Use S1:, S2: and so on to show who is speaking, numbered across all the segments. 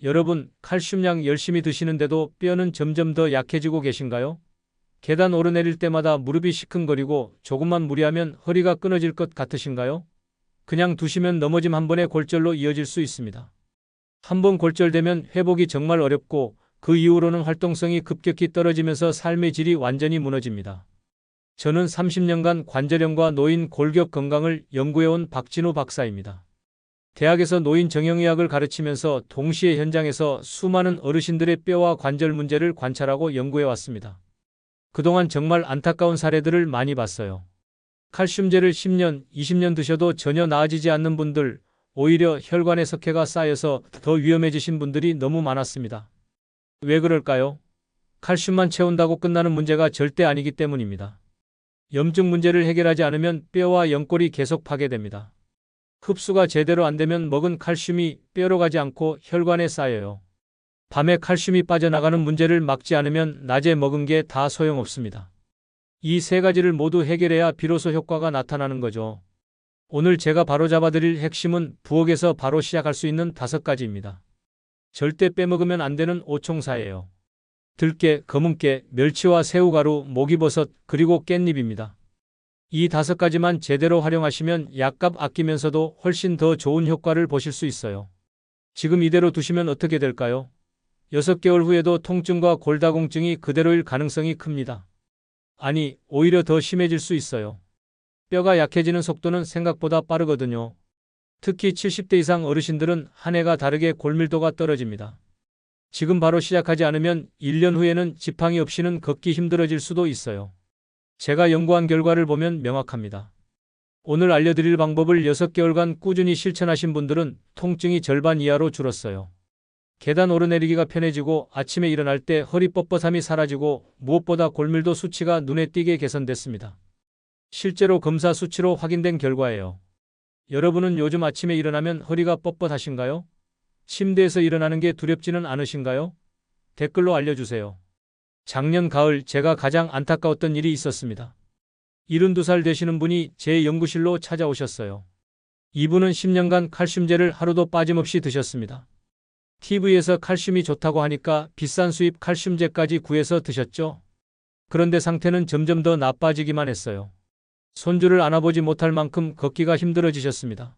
S1: 여러분, 칼슘약 열심히 드시는데도 뼈는 점점 더 약해지고 계신가요? 계단 오르내릴 때마다 무릎이 시큰거리고 조금만 무리하면 허리가 끊어질 것 같으신가요? 그냥 두시면 넘어짐 한 번에 골절로 이어질 수 있습니다. 한 번 골절되면 회복이 정말 어렵고 그 이후로는 활동성이 급격히 떨어지면서 삶의 질이 완전히 무너집니다. 저는 30년간 관절염과 노인 골격 건강을 연구해온 박진우 박사입니다. 대학에서 노인 정형의학을 가르치면서 동시에 현장에서 수많은 어르신들의 뼈와 관절 문제를 관찰하고 연구해왔습니다. 그동안 정말 안타까운 사례들을 많이 봤어요. 칼슘제를 10년, 20년 드셔도 전혀 나아지지 않는 분들, 오히려 혈관에 석회가 쌓여서 더 위험해지신 분들이 너무 많았습니다. 왜 그럴까요? 칼슘만 채운다고 끝나는 문제가 절대 아니기 때문입니다. 염증 문제를 해결하지 않으면 뼈와 연골이 계속 파괴됩니다. 흡수가 제대로 안 되면 먹은 칼슘이 뼈로 가지 않고 혈관에 쌓여요. 밤에 칼슘이 빠져나가는 문제를 막지 않으면 낮에 먹은 게 다 소용없습니다. 이 세 가지를 모두 해결해야 비로소 효과가 나타나는 거죠. 오늘 제가 바로잡아드릴 핵심은 부엌에서 바로 시작할 수 있는 5가지입니다. 절대 빼먹으면 안 되는 오총사예요. 들깨, 검은깨, 멸치와 새우가루, 목이버섯, 그리고 깻잎입니다. 이 5가지만 제대로 활용하시면 약값 아끼면서도 훨씬 더 좋은 효과를 보실 수 있어요. 지금 이대로 두시면 어떻게 될까요? 6개월 후에도 통증과 골다공증이 그대로일 가능성이 큽니다. 아니, 오히려 더 심해질 수 있어요. 뼈가 약해지는 속도는 생각보다 빠르거든요. 특히 70대 이상 어르신들은 한 해가 다르게 골밀도가 떨어집니다. 지금 바로 시작하지 않으면 1년 후에는 지팡이 없이는 걷기 힘들어질 수도 있어요. 제가 연구한 결과를 보면 명확합니다. 오늘 알려드릴 방법을 6개월간 꾸준히 실천하신 분들은 통증이 절반 이하로 줄었어요. 계단 오르내리기가 편해지고 아침에 일어날 때 허리 뻣뻣함이 사라지고 무엇보다 골밀도 수치가 눈에 띄게 개선됐습니다. 실제로 검사 수치로 확인된 결과예요. 여러분은 요즘 아침에 일어나면 허리가 뻣뻣하신가요? 침대에서 일어나는 게 두렵지는 않으신가요? 댓글로 알려주세요. 작년 가을 제가 가장 안타까웠던 일이 있었습니다. 72살 되시는 분이 제 연구실로 찾아오셨어요. 이분은 10년간 칼슘제를 하루도 빠짐없이 드셨습니다. TV에서 칼슘이 좋다고 하니까 비싼 수입 칼슘제까지 구해서 드셨죠? 그런데 상태는 점점 더 나빠지기만 했어요. 손주를 안아보지 못할 만큼 걷기가 힘들어지셨습니다.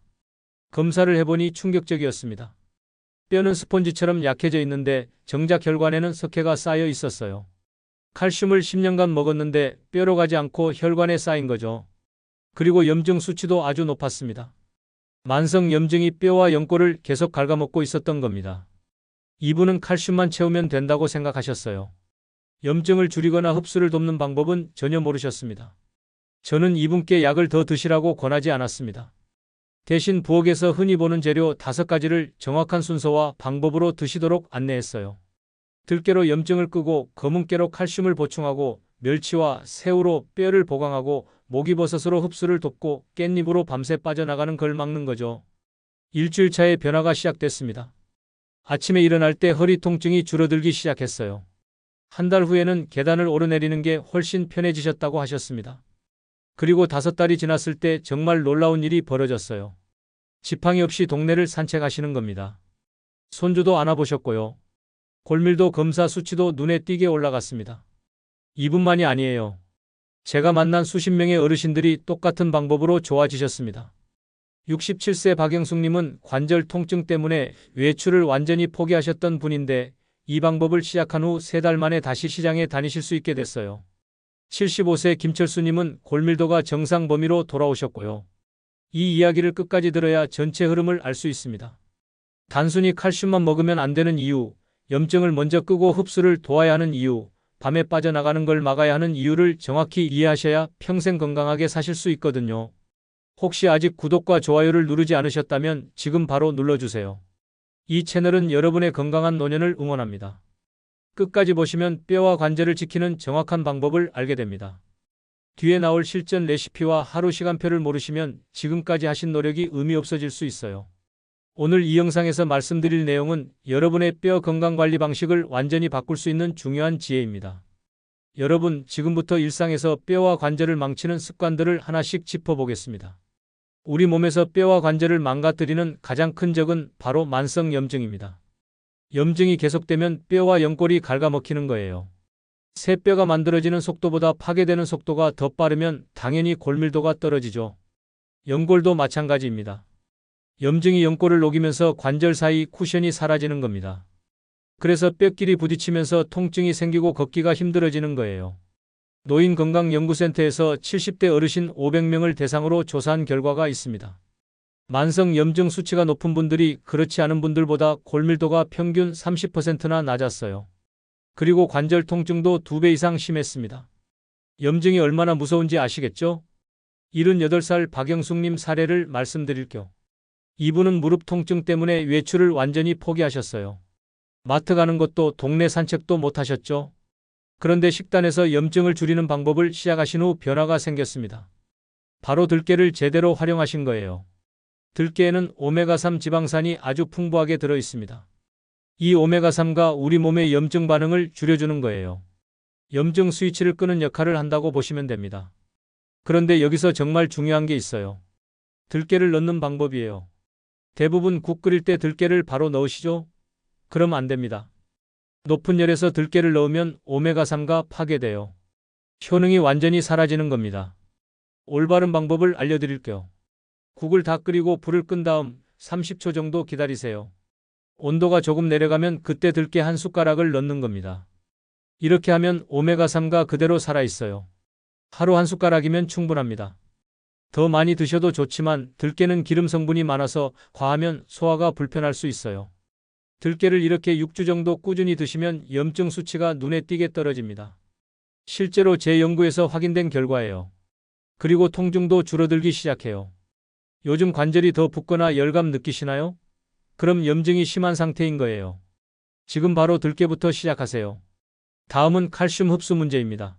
S1: 검사를 해보니 충격적이었습니다. 뼈는 스폰지처럼 약해져 있는데 정작 혈관에는 석회가 쌓여 있었어요. 칼슘을 10년간 먹었는데 뼈로 가지 않고 혈관에 쌓인 거죠. 그리고 염증 수치도 아주 높았습니다. 만성 염증이 뼈와 연골을 계속 갉아먹고 있었던 겁니다. 이분은 칼슘만 채우면 된다고 생각하셨어요. 염증을 줄이거나 흡수를 돕는 방법은 전혀 모르셨습니다. 저는 이분께 약을 더 드시라고 권하지 않았습니다. 대신 부엌에서 흔히 보는 재료 5가지를 정확한 순서와 방법으로 드시도록 안내했어요. 들깨로 염증을 끄고 검은깨로 칼슘을 보충하고 멸치와 새우로 뼈를 보강하고 목이버섯으로 흡수를 돕고 깻잎으로 밤새 빠져나가는 걸 막는 거죠. 일주일 차에 변화가 시작됐습니다. 아침에 일어날 때 허리 통증이 줄어들기 시작했어요. 한 달 후에는 계단을 오르내리는 게 훨씬 편해지셨다고 하셨습니다. 그리고 5달이 지났을 때 정말 놀라운 일이 벌어졌어요. 지팡이 없이 동네를 산책하시는 겁니다. 손주도 안아보셨고요. 골밀도 검사 수치도 눈에 띄게 올라갔습니다. 이분만이 아니에요. 제가 만난 수십 명의 어르신들이 똑같은 방법으로 좋아지셨습니다. 67세 박영숙님은 관절 통증 때문에 외출을 완전히 포기하셨던 분인데 이 방법을 시작한 후 3달 만에 다시 시장에 다니실 수 있게 됐어요. 75세 김철수님은 골밀도가 정상 범위로 돌아오셨고요. 이 이야기를 끝까지 들어야 전체 흐름을 알 수 있습니다. 단순히 칼슘만 먹으면 안 되는 이유, 염증을 먼저 끄고 흡수를 도와야 하는 이유, 밤에 빠져나가는 걸 막아야 하는 이유를 정확히 이해하셔야 평생 건강하게 사실 수 있거든요. 혹시 아직 구독과 좋아요를 누르지 않으셨다면 지금 바로 눌러주세요. 이 채널은 여러분의 건강한 노년을 응원합니다. 끝까지 보시면 뼈와 관절을 지키는 정확한 방법을 알게 됩니다. 뒤에 나올 실전 레시피와 하루 시간표를 모르시면 지금까지 하신 노력이 의미 없어질 수 있어요. 오늘 이 영상에서 말씀드릴 내용은 여러분의 뼈 건강관리 방식을 완전히 바꿀 수 있는 중요한 지혜입니다. 여러분, 지금부터 일상에서 뼈와 관절을 망치는 습관들을 하나씩 짚어보겠습니다. 우리 몸에서 뼈와 관절을 망가뜨리는 가장 큰 적은 바로 만성 염증입니다. 염증이 계속되면 뼈와 연골이 갉아먹히는 거예요. 새 뼈가 만들어지는 속도보다 파괴되는 속도가 더 빠르면 당연히 골밀도가 떨어지죠. 연골도 마찬가지입니다. 염증이 연골을 녹이면서 관절 사이 쿠션이 사라지는 겁니다. 그래서 뼈끼리 부딪히면서 통증이 생기고 걷기가 힘들어지는 거예요. 노인건강연구센터에서 70대 어르신 500명을 대상으로 조사한 결과가 있습니다. 만성 염증 수치가 높은 분들이 그렇지 않은 분들보다 골밀도가 평균 30%나 낮았어요. 그리고 관절 통증도 2배 이상 심했습니다. 염증이 얼마나 무서운지 아시겠죠? 78살 박영숙님 사례를 말씀드릴게요. 이분은 무릎 통증 때문에 외출을 완전히 포기하셨어요. 마트 가는 것도 동네 산책도 못 하셨죠? 그런데 식단에서 염증을 줄이는 방법을 시작하신 후 변화가 생겼습니다. 바로 들깨를 제대로 활용하신 거예요. 들깨에는 오메가3 지방산이 아주 풍부하게 들어 있습니다. 이 오메가3가 우리 몸의 염증 반응을 줄여주는 거예요. 염증 스위치를 끄는 역할을 한다고 보시면 됩니다. 그런데 여기서 정말 중요한 게 있어요. 들깨를 넣는 방법이에요. 대부분 국 끓일 때 들깨를 바로 넣으시죠? 그럼 안 됩니다. 높은 열에서 들깨를 넣으면 오메가3가 파괴돼요. 효능이 완전히 사라지는 겁니다. 올바른 방법을 알려드릴게요. 국을 다 끓이고 불을 끈 다음 30초 정도 기다리세요. 온도가 조금 내려가면 그때 들깨 한 숟가락을 넣는 겁니다. 이렇게 하면 오메가3가 그대로 살아있어요. 하루 한 숟가락이면 충분합니다. 더 많이 드셔도 좋지만 들깨는 기름 성분이 많아서 과하면 소화가 불편할 수 있어요. 들깨를 이렇게 6주 정도 꾸준히 드시면 염증 수치가 눈에 띄게 떨어집니다. 실제로 제 연구에서 확인된 결과예요. 그리고 통증도 줄어들기 시작해요. 요즘 관절이 더 붓거나 열감 느끼시나요? 그럼 염증이 심한 상태인 거예요. 지금 바로 들깨부터 시작하세요. 다음은 칼슘 흡수 문제입니다.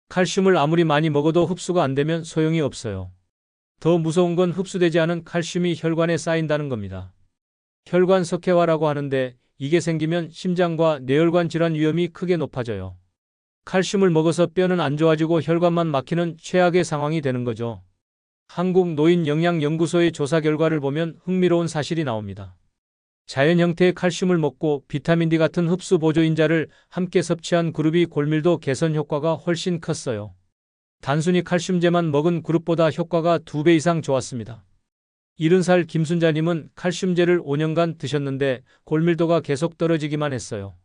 S1: 칼슘을 아무리 많이 먹어도 흡수가 안 되면 소용이 없어요. 더 무서운 건 흡수되지 않은 칼슘이 혈관에 쌓인다는 겁니다. 혈관 석회화라고 하는데 이게 생기면 심장과 뇌혈관 질환 위험이 크게 높아져요. 칼슘을 먹어서 뼈는 안 좋아지고 혈관만 막히는 최악의 상황이 되는 거죠. 한국노인영양연구소의 조사 결과를 보면 흥미로운 사실이 나옵니다. 자연 형태의 칼슘을 먹고 비타민 D 같은 흡수 보조인자를 함께 섭취한 그룹이 골밀도 개선 효과가 훨씬 컸어요. 단순히 칼슘제만 먹은 그룹보다 효과가 2배 이상 좋았습니다. 70살 김순자님은 칼슘제를 5년간 드셨는데 골밀도가 계속 떨어지기만 했어요.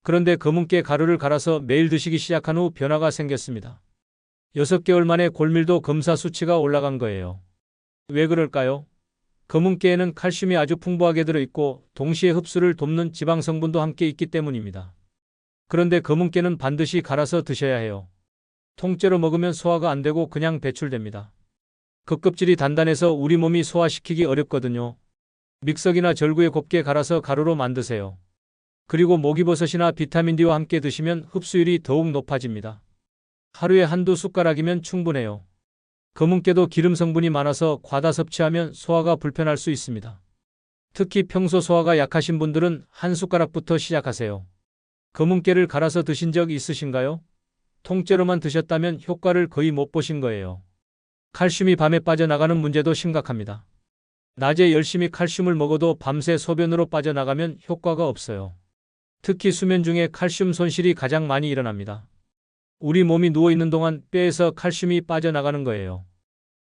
S1: 그런데 검은깨 가루를 갈아서 매일 드시기 시작한 후 변화가 생겼습니다. 6개월 만에 골밀도 검사 수치가 올라간 거예요. 왜 그럴까요? 검은깨에는 칼슘이 아주 풍부하게 들어있고 동시에 흡수를 돕는 지방 성분도 함께 있기 때문입니다. 그런데 검은깨는 반드시 갈아서 드셔야 해요. 통째로 먹으면 소화가 안 되고 그냥 배출됩니다. 겉껍질이 단단해서 우리 몸이 소화시키기 어렵거든요. 믹서기나 절구에 곱게 갈아서 가루로 만드세요. 그리고 목이버섯이나 비타민 D와 함께 드시면 흡수율이 더욱 높아집니다. 하루에 한두 숟가락이면 충분해요. 검은깨도 기름 성분이 많아서 과다 섭취하면 소화가 불편할 수 있습니다. 특히 평소 소화가 약하신 분들은 한 숟가락부터 시작하세요. 검은깨를 갈아서 드신 적 있으신가요? 통째로만 드셨다면 효과를 거의 못 보신 거예요. 칼슘이 밤에 빠져나가는 문제도 심각합니다. 낮에 열심히 칼슘을 먹어도 밤새 소변으로 빠져나가면 효과가 없어요. 특히 수면 중에 칼슘 손실이 가장 많이 일어납니다. 우리 몸이 누워있는 동안 뼈에서 칼슘이 빠져나가는 거예요.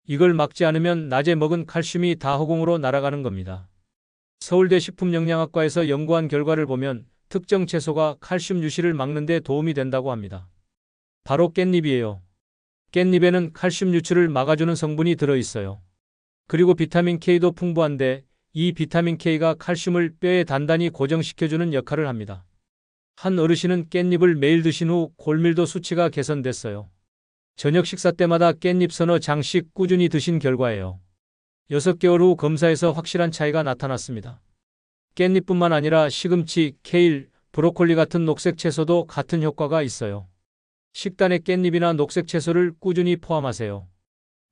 S1: 이걸 막지 않으면 낮에 먹은 칼슘이 다 허공으로 날아가는 겁니다. 서울대 식품영양학과에서 연구한 결과를 보면 특정 채소가 칼슘 유실을 막는 데 도움이 된다고 합니다. 바로 깻잎이에요. 깻잎에는 칼슘 유출을 막아주는 성분이 들어있어요. 그리고 비타민 K도 풍부한데 이 비타민 K가 칼슘을 뼈에 단단히 고정시켜주는 역할을 합니다. 한 어르신은 깻잎을 매일 드신 후 골밀도 수치가 개선됐어요. 저녁 식사 때마다 깻잎 서너 장씩 꾸준히 드신 결과예요. 6개월 후 검사에서 확실한 차이가 나타났습니다. 깻잎뿐만 아니라 시금치, 케일, 브로콜리 같은 녹색 채소도 같은 효과가 있어요. 식단에 깻잎이나 녹색 채소를 꾸준히 포함하세요.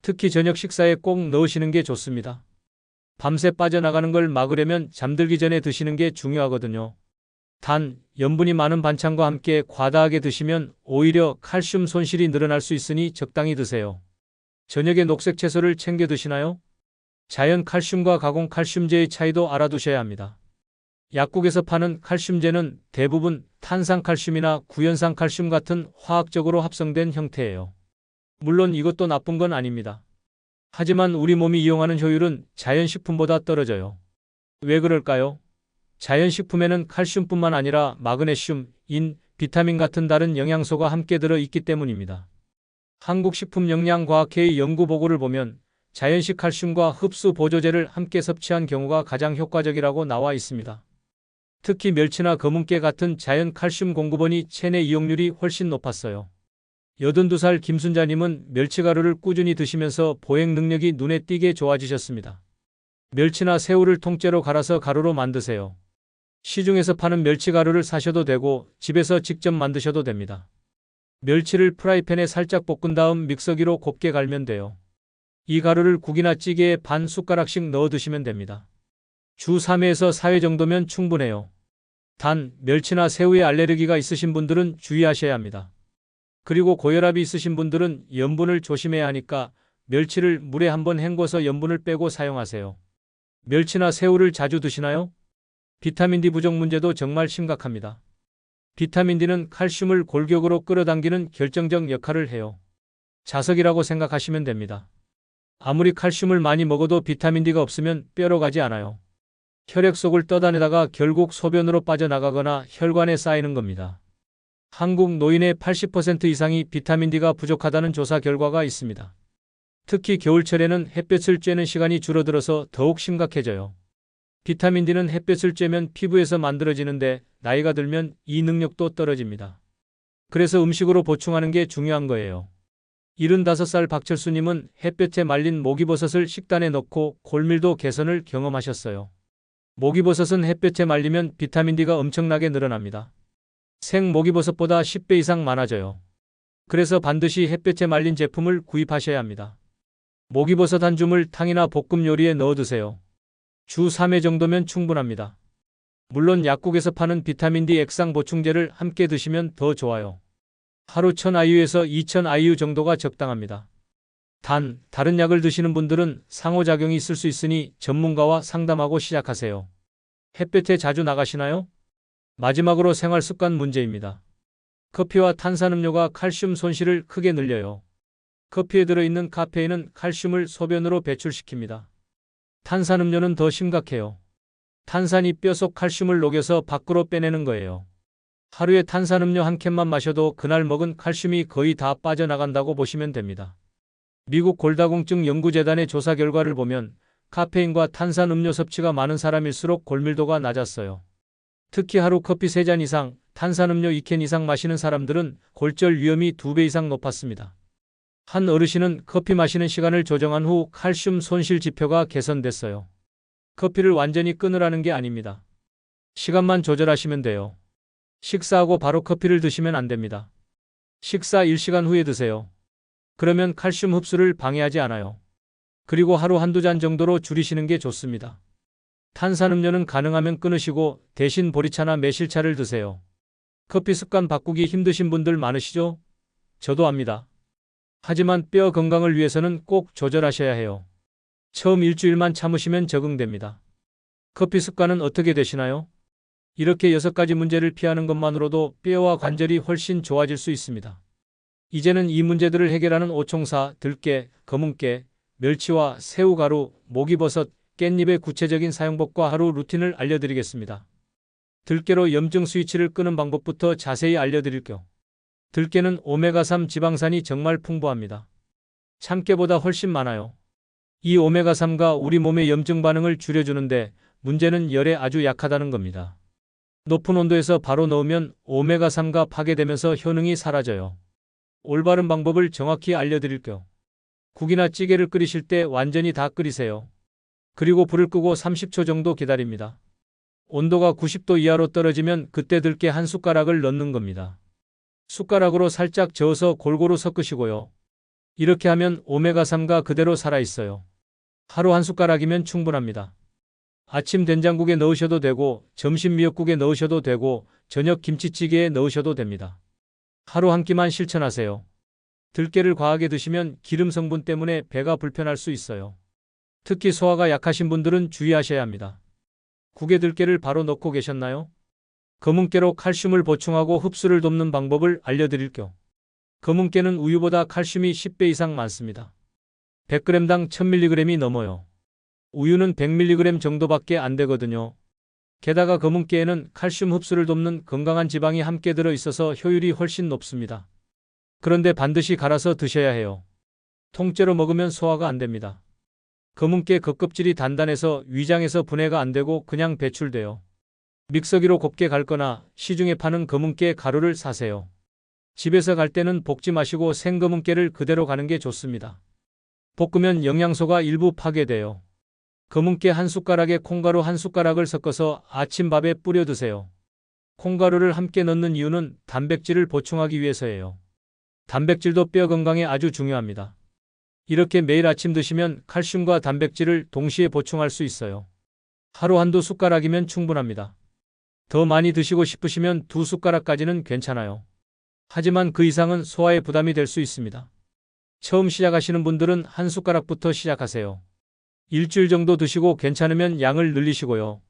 S1: 특히 저녁 식사에 꼭 넣으시는 게 좋습니다. 밤새 빠져나가는 걸 막으려면 잠들기 전에 드시는 게 중요하거든요. 단, 염분이 많은 반찬과 함께 과다하게 드시면 오히려 칼슘 손실이 늘어날 수 있으니 적당히 드세요. 저녁에 녹색 채소를 챙겨 드시나요? 자연 칼슘과 가공 칼슘제의 차이도 알아두셔야 합니다. 약국에서 파는 칼슘제는 대부분 탄산칼슘이나 구연산칼슘 같은 화학적으로 합성된 형태예요. 물론 이것도 나쁜 건 아닙니다. 하지만 우리 몸이 이용하는 효율은 자연식품보다 떨어져요. 왜 그럴까요? 자연식품에는 칼슘뿐만 아니라 마그네슘, 인, 비타민 같은 다른 영양소가 함께 들어 있기 때문입니다. 한국식품영양과학회의 연구 보고를 보면 자연식 칼슘과 흡수 보조제를 함께 섭취한 경우가 가장 효과적이라고 나와 있습니다. 특히 멸치나 검은깨 같은 자연 칼슘 공급원이 체내 이용률이 훨씬 높았어요. 82살 김순자님은 멸치가루를 꾸준히 드시면서 보행 능력이 눈에 띄게 좋아지셨습니다. 멸치나 새우를 통째로 갈아서 가루로 만드세요. 시중에서 파는 멸치가루를 사셔도 되고 집에서 직접 만드셔도 됩니다. 멸치를 프라이팬에 살짝 볶은 다음 믹서기로 곱게 갈면 돼요. 이 가루를 국이나 찌개에 반 숟가락씩 넣어 드시면 됩니다. 주 3회에서 4회 정도면 충분해요. 단, 멸치나 새우에 알레르기가 있으신 분들은 주의하셔야 합니다. 그리고 고혈압이 있으신 분들은 염분을 조심해야 하니까 멸치를 물에 한번 헹궈서 염분을 빼고 사용하세요. 멸치나 새우를 자주 드시나요? 비타민 D 부족 문제도 정말 심각합니다. 비타민 D는 칼슘을 골격으로 끌어당기는 결정적 역할을 해요. 자석이라고 생각하시면 됩니다. 아무리 칼슘을 많이 먹어도 비타민 D가 없으면 뼈로 가지 않아요. 혈액 속을 떠다니다가 결국 소변으로 빠져나가거나 혈관에 쌓이는 겁니다. 한국 노인의 80% 이상이 비타민 D가 부족하다는 조사 결과가 있습니다. 특히 겨울철에는 햇볕을 쬐는 시간이 줄어들어서 더욱 심각해져요. 비타민 D는 햇볕을 쬐면 피부에서 만들어지는데 나이가 들면 이 능력도 떨어집니다. 그래서 음식으로 보충하는 게 중요한 거예요. 75살 박철수님은 햇볕에 말린 목이버섯을 식단에 넣고 골밀도 개선을 경험하셨어요. 목이버섯은 햇볕에 말리면 비타민 D가 엄청나게 늘어납니다. 생 목이버섯보다 10배 이상 많아져요. 그래서 반드시 햇볕에 말린 제품을 구입하셔야 합니다. 목이버섯 한 줌을 탕이나 볶음 요리에 넣어 드세요. 주 3회 정도면 충분합니다. 물론 약국에서 파는 비타민 D 액상 보충제를 함께 드시면 더 좋아요. 하루 1000IU에서 2000IU 정도가 적당합니다. 단, 다른 약을 드시는 분들은 상호작용이 있을 수 있으니 전문가와 상담하고 시작하세요. 햇볕에 자주 나가시나요? 마지막으로 생활습관 문제입니다. 커피와 탄산음료가 칼슘 손실을 크게 늘려요. 커피에 들어있는 카페인은 칼슘을 소변으로 배출시킵니다. 탄산음료는 더 심각해요. 탄산이 뼈 속 칼슘을 녹여서 밖으로 빼내는 거예요. 하루에 탄산음료 한 캔만 마셔도 그날 먹은 칼슘이 거의 다 빠져나간다고 보시면 됩니다. 미국 골다공증 연구재단의 조사 결과를 보면 카페인과 탄산음료 섭취가 많은 사람일수록 골밀도가 낮았어요. 특히 하루 커피 3잔 이상, 탄산음료 2캔 이상 마시는 사람들은 골절 위험이 2배 이상 높았습니다. 한 어르신은 커피 마시는 시간을 조정한 후 칼슘 손실 지표가 개선됐어요. 커피를 완전히 끊으라는 게 아닙니다. 시간만 조절하시면 돼요. 식사하고 바로 커피를 드시면 안 됩니다. 식사 1시간 후에 드세요. 그러면 칼슘 흡수를 방해하지 않아요. 그리고 하루 한두 잔 정도로 줄이시는 게 좋습니다. 탄산음료는 가능하면 끊으시고 대신 보리차나 매실차를 드세요. 커피 습관 바꾸기 힘드신 분들 많으시죠? 저도 압니다. 하지만 뼈 건강을 위해서는 꼭 조절하셔야 해요. 처음 일주일만 참으시면 적응됩니다. 커피 습관은 어떻게 되시나요? 이렇게 6가지 문제를 피하는 것만으로도 뼈와 관절이 훨씬 좋아질 수 있습니다. 이제는 이 문제들을 해결하는 오총사, 들깨, 검은깨, 멸치와 새우가루, 목이버섯, 깻잎의 구체적인 사용법과 하루 루틴을 알려드리겠습니다. 들깨로 염증 스위치를 끄는 방법부터 자세히 알려드릴게요. 들깨는 오메가3 지방산이 정말 풍부합니다. 참깨보다 훨씬 많아요. 이 오메가3가 우리 몸의 염증 반응을 줄여주는데 문제는 열에 아주 약하다는 겁니다. 높은 온도에서 바로 넣으면 오메가3가 파괴되면서 효능이 사라져요. 올바른 방법을 정확히 알려드릴게요. 국이나 찌개를 끓이실 때 완전히 다 끓이세요. 그리고 불을 끄고 30초 정도 기다립니다. 온도가 90도 이하로 떨어지면 그때 들깨 한 숟가락을 넣는 겁니다. 숟가락으로 살짝 저어서 골고루 섞으시고요. 이렇게 하면 오메가3가 그대로 살아있어요. 하루 한 숟가락이면 충분합니다. 아침 된장국에 넣으셔도 되고 점심 미역국에 넣으셔도 되고 저녁 김치찌개에 넣으셔도 됩니다. 하루 한 끼만 실천하세요. 들깨를 과하게 드시면 기름 성분 때문에 배가 불편할 수 있어요. 특히 소화가 약하신 분들은 주의하셔야 합니다. 국에 들깨를 바로 넣고 계셨나요? 검은깨로 칼슘을 보충하고 흡수를 돕는 방법을 알려드릴게요. 검은깨는 우유보다 칼슘이 10배 이상 많습니다. 100g당 1000mg이 넘어요. 우유는 100mg 정도밖에 안 되거든요. 게다가 검은깨에는 칼슘 흡수를 돕는 건강한 지방이 함께 들어 있어서 효율이 훨씬 높습니다. 그런데 반드시 갈아서 드셔야 해요. 통째로 먹으면 소화가 안 됩니다. 검은깨 겉껍질이 단단해서 위장에서 분해가 안 되고 그냥 배출돼요. 믹서기로 곱게 갈거나 시중에 파는 검은깨 가루를 사세요. 집에서 갈 때는 볶지 마시고 생검은깨를 그대로 가는 게 좋습니다. 볶으면 영양소가 일부 파괴돼요. 검은깨 한 숟가락에 콩가루 한 숟가락을 섞어서 아침밥에 뿌려 드세요. 콩가루를 함께 넣는 이유는 단백질을 보충하기 위해서예요. 단백질도 뼈 건강에 아주 중요합니다. 이렇게 매일 아침 드시면 칼슘과 단백질을 동시에 보충할 수 있어요. 하루 한두 숟가락이면 충분합니다. 더 많이 드시고 싶으시면 2숟가락까지는 괜찮아요. 하지만 그 이상은 소화에 부담이 될 수 있습니다. 처음 시작하시는 분들은 한 숟가락부터 시작하세요. 일주일 정도 드시고 괜찮으면 양을 늘리시고요.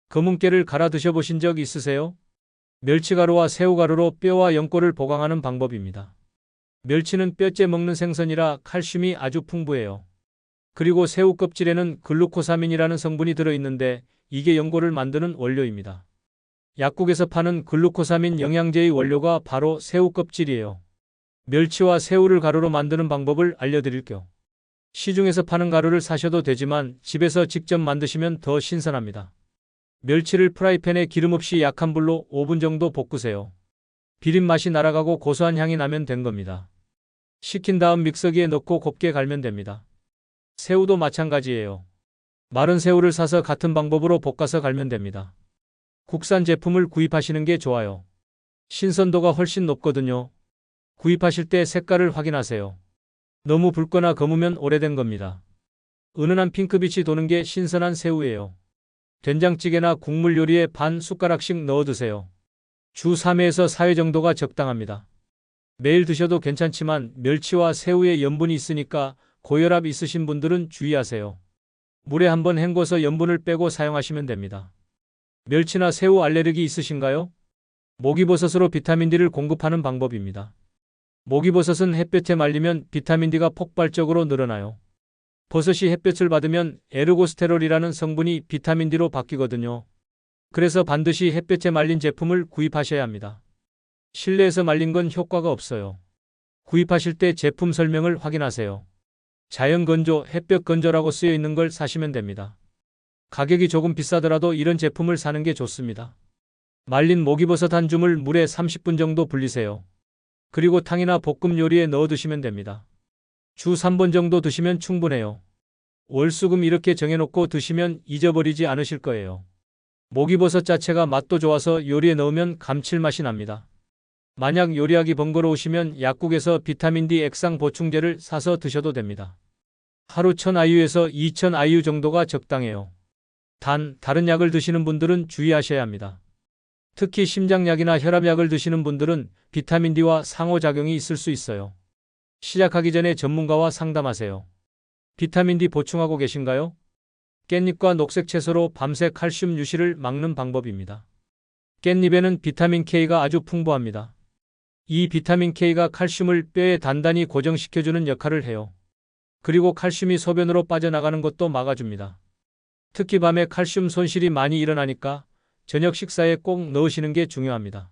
S1: 검은깨를 갈아 드셔보신 적 있으세요? 멸치가루와 새우가루로 뼈와 연골을 보강하는 방법입니다. 멸치는 뼈째 먹는 생선이라 칼슘이 아주 풍부해요. 그리고 새우 껍질에는 글루코사민이라는 성분이 들어있는데 이게 연골을 만드는 원료입니다. 약국에서 파는 글루코사민 영양제의 원료가 바로 새우 껍질이에요. 멸치와 새우를 가루로 만드는 방법을 알려드릴게요. 시중에서 파는 가루를 사셔도 되지만 집에서 직접 만드시면 더 신선합니다. 멸치를 프라이팬에 기름 없이 약한 불로 5분 정도 볶으세요. 비린 맛이 날아가고 고소한 향이 나면 된 겁니다. 식힌 다음 믹서기에 넣고 곱게 갈면 됩니다. 새우도 마찬가지예요. 마른 새우를 사서 같은 방법으로 볶아서 갈면 됩니다. 국산 제품을 구입하시는 게 좋아요. 신선도가 훨씬 높거든요. 구입하실 때 색깔을 확인하세요. 너무 붉거나 검으면 오래된 겁니다. 은은한 핑크빛이 도는 게 신선한 새우예요. 된장찌개나 국물 요리에 반 숟가락씩 넣어 드세요. 주 3회에서 4회 정도가 적당합니다. 매일 드셔도 괜찮지만 멸치와 새우에 염분이 있으니까 고혈압 있으신 분들은 주의하세요. 물에 한번 헹궈서 염분을 빼고 사용하시면 됩니다. 멸치나 새우 알레르기 있으신가요? 목이버섯으로 비타민D를 공급하는 방법입니다. 목이버섯은 햇볕에 말리면 비타민D가 폭발적으로 늘어나요. 버섯이 햇볕을 받으면 에르고스테롤이라는 성분이 비타민D로 바뀌거든요. 그래서 반드시 햇볕에 말린 제품을 구입하셔야 합니다. 실내에서 말린 건 효과가 없어요. 구입하실 때 제품 설명을 확인하세요. 자연 건조, 햇볕 건조라고 쓰여 있는 걸 사시면 됩니다. 가격이 조금 비싸더라도 이런 제품을 사는 게 좋습니다. 말린 목이버섯 한 줌을 물에 30분 정도 불리세요. 그리고 탕이나 볶음 요리에 넣어 드시면 됩니다. 주 3번 정도 드시면 충분해요. 월수금 이렇게 정해놓고 드시면 잊어버리지 않으실 거예요. 목이버섯 자체가 맛도 좋아서 요리에 넣으면 감칠맛이 납니다. 만약 요리하기 번거로우시면 약국에서 비타민D 액상 보충제를 사서 드셔도 됩니다. 하루 1000IU에서 2000IU 정도가 적당해요. 다른 약을 드시는 분들은 주의하셔야 합니다. 특히 심장약이나 혈압약을 드시는 분들은 비타민D와 상호작용이 있을 수 있어요. 시작하기 전에 전문가와 상담하세요. 비타민D 보충하고 계신가요? 깻잎과 녹색 채소로 밤새 칼슘 유실을 막는 방법입니다. 깻잎에는 비타민 K가 아주 풍부합니다. 이 비타민 K가 칼슘을 뼈에 단단히 고정시켜주는 역할을 해요. 그리고 칼슘이 소변으로 빠져나가는 것도 막아줍니다. 특히 밤에 칼슘 손실이 많이 일어나니까 저녁 식사에 꼭 넣으시는 게 중요합니다.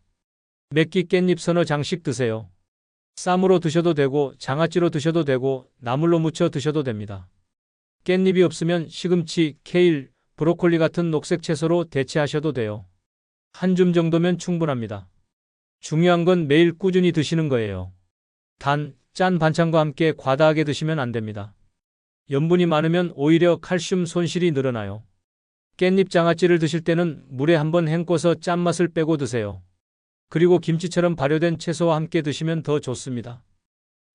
S1: 맵기 깻잎 서너 장씩 드세요. 쌈으로 드셔도 되고 장아찌로 드셔도 되고 나물로 무쳐 드셔도 됩니다. 깻잎이 없으면 시금치, 케일, 브로콜리 같은 녹색 채소로 대체하셔도 돼요. 한 줌 정도면 충분합니다. 중요한 건 매일 꾸준히 드시는 거예요. 짠 반찬과 함께 과다하게 드시면 안 됩니다. 염분이 많으면 오히려 칼슘 손실이 늘어나요. 깻잎 장아찌를 드실 때는 물에 한번 헹궈서 짠맛을 빼고 드세요. 그리고 김치처럼 발효된 채소와 함께 드시면 더 좋습니다.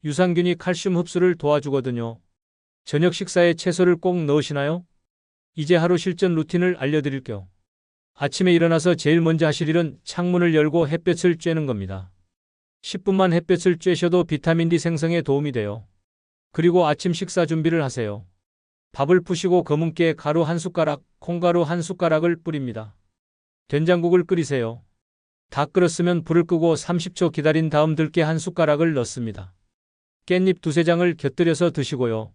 S1: 유산균이 칼슘 흡수를 도와주거든요. 저녁 식사에 채소를 꼭 넣으시나요? 이제 하루 실전 루틴을 알려드릴게요. 아침에 일어나서 제일 먼저 하실 일은 창문을 열고 햇볕을 쬐는 겁니다. 10분만 햇볕을 쬐셔도 비타민D 생성에 도움이 돼요. 그리고 아침 식사 준비를 하세요. 밥을 푸시고 검은깨에 가루 한 숟가락, 콩가루 한 숟가락을 뿌립니다. 된장국을 끓이세요. 다 끓었으면 불을 끄고 30초 기다린 다음 들깨 한 숟가락을 넣습니다. 깻잎 두세 장을 곁들여서 드시고요.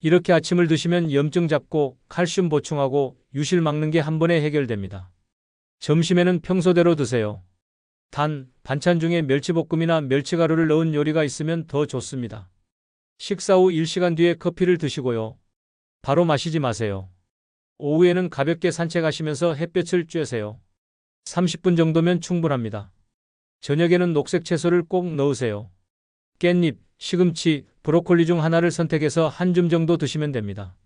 S1: 이렇게 아침을 드시면 염증 잡고 칼슘 보충하고 유실 막는 게 한 번에 해결됩니다. 점심에는 평소대로 드세요. 단, 반찬 중에 멸치볶음이나 멸치가루를 넣은 요리가 있으면 더 좋습니다. 식사 후 1시간 뒤에 커피를 드시고요. 바로 마시지 마세요. 오후에는 가볍게 산책하시면서 햇볕을 쬐세요. 30분 정도면 충분합니다. 저녁에는 녹색 채소를 꼭 넣으세요. 깻잎, 시금치, 브로콜리 중 하나를 선택해서 한 줌 정도 드시면 됩니다.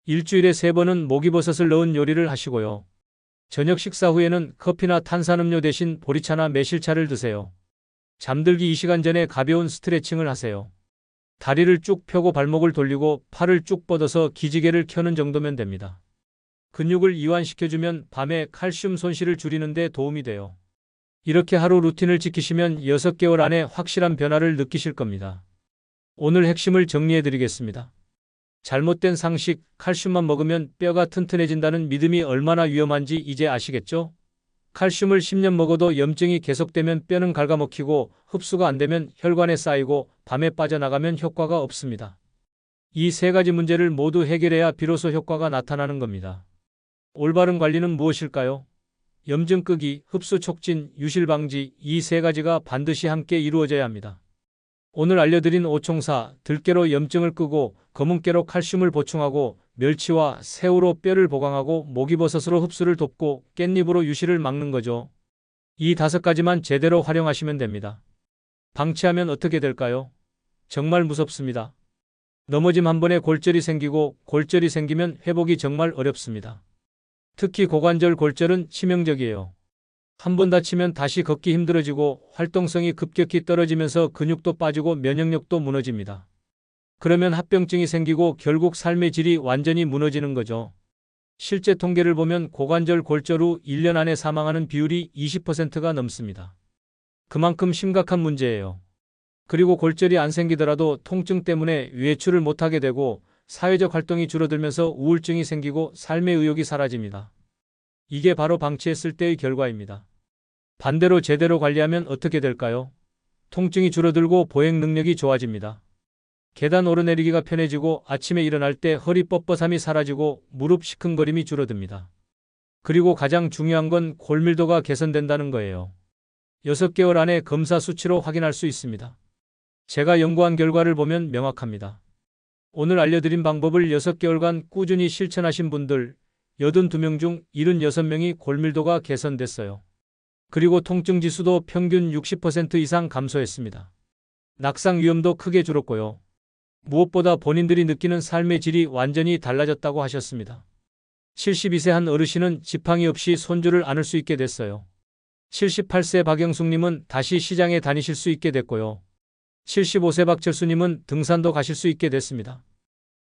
S1: 일주일에 3번은 목이버섯을 넣은 요리를 하시고요. 저녁 식사 후에는 커피나 탄산음료 대신 보리차나 매실차를 드세요. 잠들기 2시간 전에 가벼운 스트레칭을 하세요. 다리를 쭉 펴고 발목을 돌리고 팔을 쭉 뻗어서 기지개를 켜는 정도면 됩니다. 근육을 이완시켜주면 밤에 칼슘 손실을 줄이는 데 도움이 돼요. 이렇게 하루 루틴을 지키시면 6개월 안에 확실한 변화를 느끼실 겁니다. 오늘 핵심을 정리해 드리겠습니다. 잘못된 상식, 칼슘만 먹으면 뼈가 튼튼해진다는 믿음이 얼마나 위험한지 이제 아시겠죠? 칼슘을 10년 먹어도 염증이 계속되면 뼈는 갉아먹히고 흡수가 안 되면 혈관에 쌓이고 밤에 빠져나가면 효과가 없습니다. 이 3가지 문제를 모두 해결해야 비로소 효과가 나타나는 겁니다. 올바른 관리는 무엇일까요? 염증 끄기, 흡수 촉진, 유실 방지 이 3가지가 반드시 함께 이루어져야 합니다. 오늘 알려드린 오총사, 들깨로 염증을 끄고 검은깨로 칼슘을 보충하고 멸치와 새우로 뼈를 보강하고 목이버섯으로 흡수를 돕고 깻잎으로 유실을 막는 거죠. 이 5가지만 제대로 활용하시면 됩니다. 방치하면 어떻게 될까요? 정말 무섭습니다. 넘어짐 한 번에 골절이 생기고 골절이 생기면 회복이 정말 어렵습니다. 특히 고관절 골절은 치명적이에요. 한 번 다치면 다시 걷기 힘들어지고 활동성이 급격히 떨어지면서 근육도 빠지고 면역력도 무너집니다. 그러면 합병증이 생기고 결국 삶의 질이 완전히 무너지는 거죠. 실제 통계를 보면 고관절 골절 후 1년 안에 사망하는 비율이 20%가 넘습니다. 그만큼 심각한 문제예요. 그리고 골절이 안 생기더라도 통증 때문에 외출을 못하게 되고 사회적 활동이 줄어들면서 우울증이 생기고 삶의 의욕이 사라집니다. 이게 바로 방치했을 때의 결과입니다. 반대로 제대로 관리하면 어떻게 될까요? 통증이 줄어들고 보행 능력이 좋아집니다. 계단 오르내리기가 편해지고 아침에 일어날 때 허리 뻣뻣함이 사라지고 무릎 시큰거림이 줄어듭니다. 그리고 가장 중요한 건 골밀도가 개선된다는 거예요. 6개월 안에 검사 수치로 확인할 수 있습니다. 제가 연구한 결과를 보면 명확합니다. 오늘 알려드린 방법을 6개월간 꾸준히 실천하신 분들 82명 중 76명이 골밀도가 개선됐어요. 그리고 통증 지수도 평균 60% 이상 감소했습니다. 낙상 위험도 크게 줄었고요. 무엇보다 본인들이 느끼는 삶의 질이 완전히 달라졌다고 하셨습니다. 72세 한 어르신은 지팡이 없이 손주를 안을 수 있게 됐어요. 78세 박영숙님은 다시 시장에 다니실 수 있게 됐고요. 75세 박철수님은 등산도 가실 수 있게 됐습니다.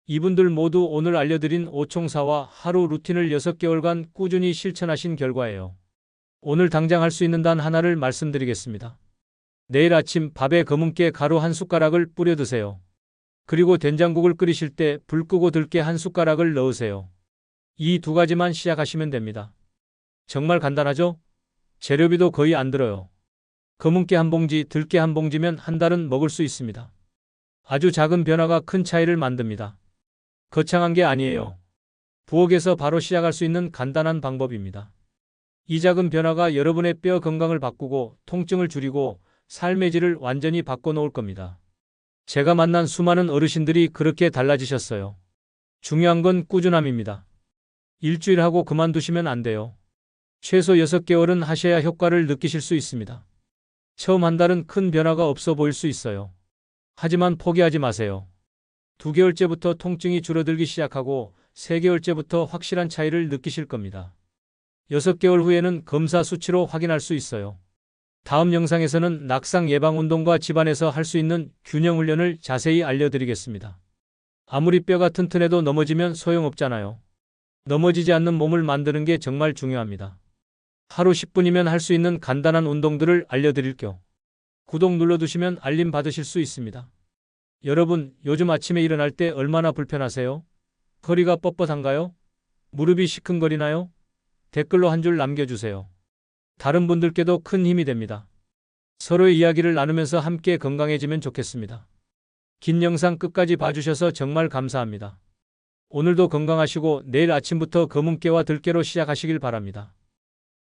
S1: 이분들 모두 오늘 알려드린 오총사와 하루 루틴을 6개월간 꾸준히 실천하신 결과예요. 오늘 당장 할 수 있는 단 하나를 말씀드리겠습니다. 내일 아침 밥에 검은깨 가루 한 숟가락을 뿌려 드세요. 그리고 된장국을 끓이실 때 불 끄고 들깨 한 숟가락을 넣으세요. 이 2가지만 시작하시면 됩니다. 정말 간단하죠? 재료비도 거의 안 들어요. 검은깨 한 봉지, 들깨 한 봉지면 한 달은 먹을 수 있습니다. 아주 작은 변화가 큰 차이를 만듭니다. 거창한 게 아니에요. 부엌에서 바로 시작할 수 있는 간단한 방법입니다. 이 작은 변화가 여러분의 뼈 건강을 바꾸고 통증을 줄이고 삶의 질을 완전히 바꿔놓을 겁니다. 제가 만난 수많은 어르신들이 그렇게 달라지셨어요. 중요한 건 꾸준함입니다. 일주일 하고 그만두시면 안 돼요. 최소 6개월은 하셔야 효과를 느끼실 수 있습니다. 처음 한 달은 큰 변화가 없어 보일 수 있어요. 하지만 포기하지 마세요. 2개월째부터 통증이 줄어들기 시작하고 3개월째부터 확실한 차이를 느끼실 겁니다. 6개월 후에는 검사 수치로 확인할 수 있어요. 다음 영상에서는 낙상 예방 운동과 집안에서 할 수 있는 균형 훈련을 자세히 알려드리겠습니다. 아무리 뼈가 튼튼해도 넘어지면 소용없잖아요. 넘어지지 않는 몸을 만드는 게 정말 중요합니다. 하루 10분이면 할 수 있는 간단한 운동들을 알려드릴게요. 구독 눌러두시면 알림 받으실 수 있습니다. 여러분, 요즘 아침에 일어날 때 얼마나 불편하세요? 허리가 뻣뻣한가요? 무릎이 시큰거리나요? 댓글로 한 줄 남겨주세요. 다른 분들께도 큰 힘이 됩니다. 서로의 이야기를 나누면서 함께 건강해지면 좋겠습니다. 긴 영상 끝까지 봐주셔서 정말 감사합니다. 오늘도 건강하시고 내일 아침부터 검은깨와 들깨로 시작하시길 바랍니다.